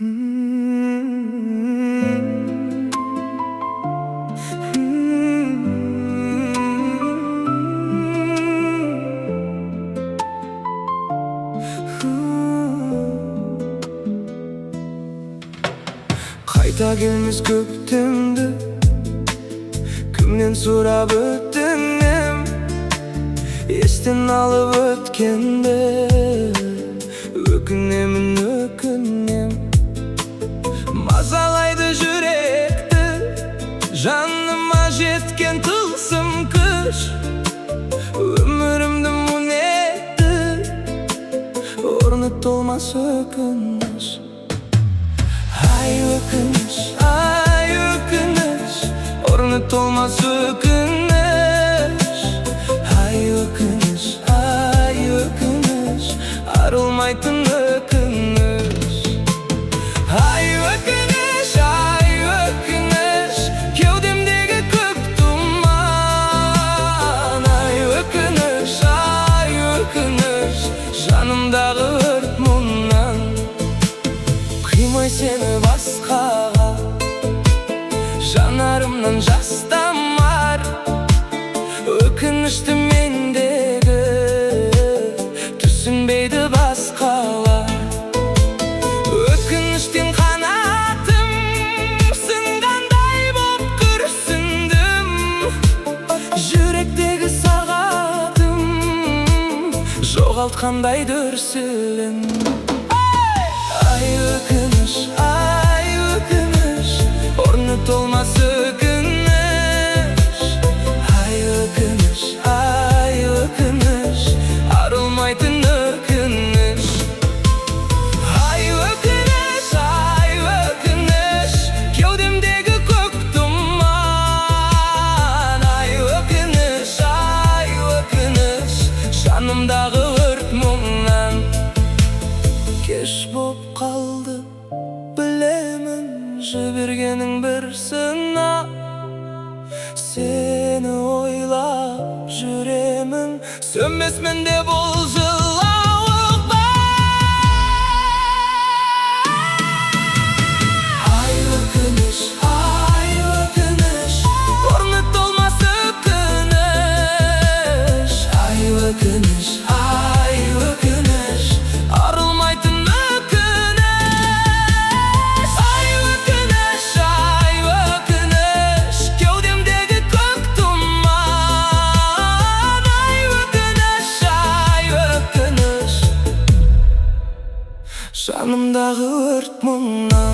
Qayta kelmiz köktemdi, kimden so'rab o'tding? Esdan olib o'tganda o'kinem. Mazalaydı yürekti, canıma jetken tılsım kış. Ömrümde bu netti, ornu tolmaz ökünüş. Ay ökünüş, ornu tolmaz ökünüş. Ay ökünüş, arılmaytın ökünüş. Ay ökünüş, kevdemdeki kök duman. Ay ökünüş, janımdağı ört mundan. Kıymay seni başkaga, janarımdan jas damar. Ökünüştü mendegi, түсінбейді басқалар. Өкінішten қанатым сынғандай боп күрсіндім. Жүректегі сағатым жоғалтқандай дүрсілін. Ай өкініш, орны толмас өкініш. Ай өкініш, арылмайтын өкініш. Ай өкініш, кеудемдегі көк тұман. Ай өкініш, жанымдағы өрт мұңнан. Кеш боп қалды, білемін, жібергенің бір сынақ. Seni ойлап жүремін, сөнбесмін де бұл жылауық бар. Ай өкініш, орны толмас өкініш. Ай өкініш, арылмайтын өкініш. Ай өкініш, кеудемдегі көк тұман. Ай өкініш, жанымдағы өрт мұңнан.